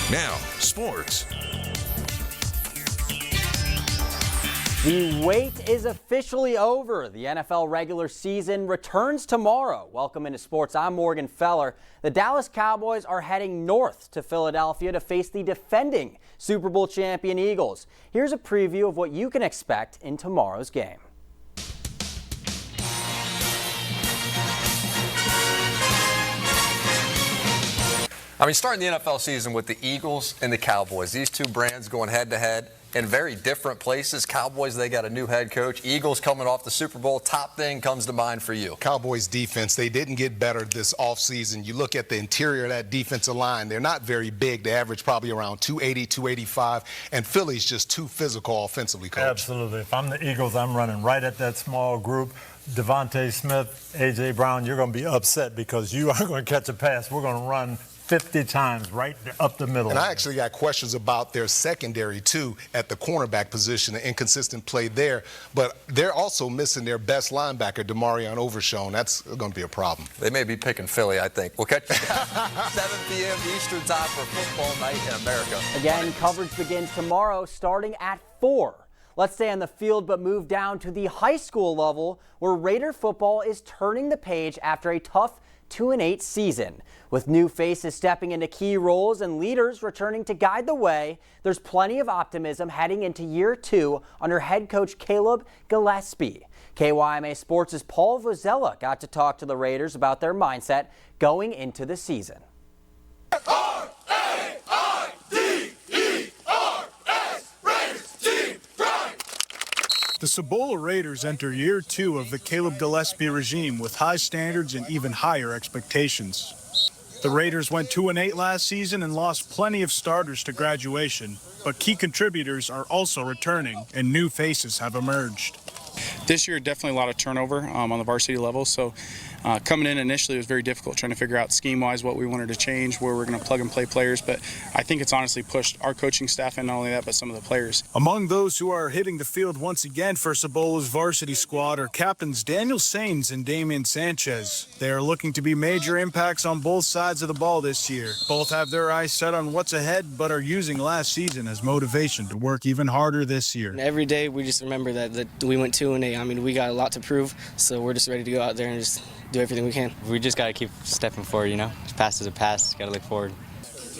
Now, sports. The wait is officially over. The NFL regular season returns tomorrow. Welcome into sports. I'm Morgan Feller. The Dallas Cowboys are heading north to Philadelphia to face the defending Super Bowl champion Eagles. Here's a preview of what you can expect in tomorrow's game. Starting the NFL season with the Eagles and the Cowboys. These two brands going head-to-head in very different places. Cowboys, they got a new head coach. Eagles coming off the Super Bowl. Top thing comes to mind for you. Cowboys defense, they didn't get better this offseason. You look at the interior of that defensive line. They're not very big. They average probably around 280, 285. And Philly's just too physical offensively, Coach. Absolutely. If I'm the Eagles, I'm running right at that small group. Devontae Smith, A.J. Brown, you're going to be upset because you are going to catch a pass. We're going to run 50 times right up the middle. And I actually got questions about their secondary, too, at the cornerback position, the inconsistent play there. But they're also missing their best linebacker, Demarion Overshown. That's going to be a problem. They may be picking Philly, I think. We'll catch you 7 p.m. Eastern time for football night in America. Again, coverage begins tomorrow starting at 4. Let's stay on the field but move down to the high school level where Raider football is turning the page after a tough 2-8 season. With new faces stepping into key roles and leaders returning to guide the way, there's plenty of optimism heading into year 2 under head coach Caleb Gillespie. KYMA Sports' Paul Vozella got to talk to the Raiders about their mindset going into the season. The Cibola Raiders enter year 2 of the Caleb Gillespie regime with high standards and even higher expectations. The Raiders went 2-8 last season and lost plenty of starters to graduation, but key contributors are also returning and new faces have emerged. This year, definitely a lot of turnover on the varsity level, so coming in initially it was very difficult trying to figure out scheme-wise what we wanted to change, where we're going to plug and play players, but I think it's honestly pushed our coaching staff and not only that, but some of the players. Among those who are hitting the field once again for Cibola's varsity squad are captains Daniel Sains and Damian Sanchez. They are looking to be major impacts on both sides of the ball this year. Both have their eyes set on what's ahead, but are using last season as motivation to work even harder this year. And every day we just remember that we went 2-8. I mean, we got a lot to prove, so we're just ready to go out there and just do everything we can. We just got to keep stepping forward, Pass is a pass, got to look forward.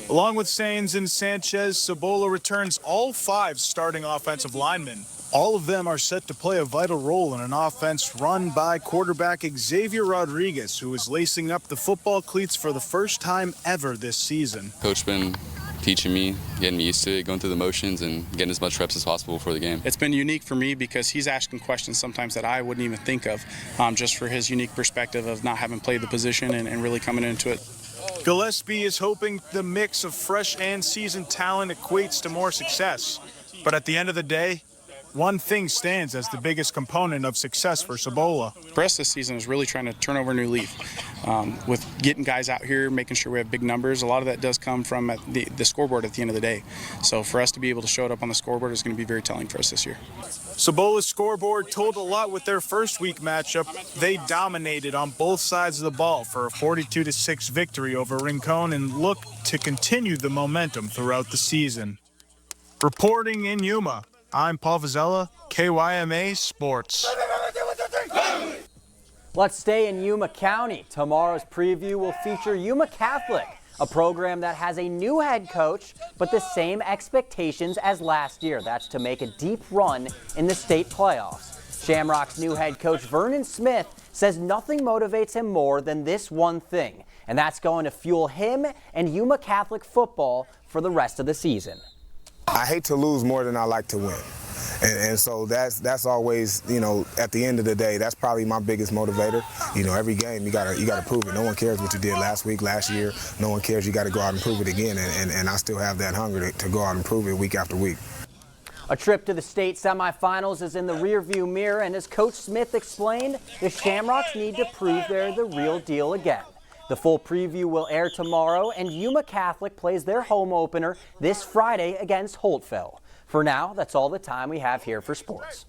Along with Sains and Sanchez, Cibola returns all 5 starting offensive linemen. All of them are set to play a vital role in an offense run by quarterback Xavier Rodriguez, who is lacing up the football cleats for the first time ever this season. Coach been teaching me, getting me used to it, going through the motions and getting as much reps as possible for the game. It's been unique for me because he's asking questions sometimes that I wouldn't even think of, just for his unique perspective of not having played the position and really coming into it. Gillespie is hoping the mix of fresh and seasoned talent equates to more success. But at the end of the day, one thing stands as the biggest component of success for Cibola. For us this season is really trying to turn over a new leaf. With getting guys out here, making sure we have big numbers, a lot of that does come from the scoreboard at the end of the day. So for us to be able to show it up on the scoreboard is going to be very telling for us this year. Cibola's scoreboard told a lot with their first week matchup. They dominated on both sides of the ball for a 42-6 victory over Rincon and look to continue the momentum throughout the season. Reporting in Yuma, I'm Paul Vozella, KYMA Sports. Let's stay in Yuma County. Tomorrow's preview will feature Yuma Catholic, a program that has a new head coach, but the same expectations as last year. That's to make a deep run in the state playoffs. Shamrock's new head coach, Vernon Smith, says nothing motivates him more than this one thing, and that's going to fuel him and Yuma Catholic football for the rest of the season. I hate to lose more than I like to win. And so that's always, at the end of the day, that's probably my biggest motivator. Every game you gotta prove it. No one cares what you did last week, last year. No one cares. You got to go out and prove it again. And I still have that hunger to go out and prove it week after week. A trip to the state semifinals is in the rearview mirror, and as Coach Smith explained, the Shamrocks need to prove they're the real deal again. The full preview will air tomorrow, and Yuma Catholic plays their home opener this Friday against Holtville. For now, that's all the time we have here for sports.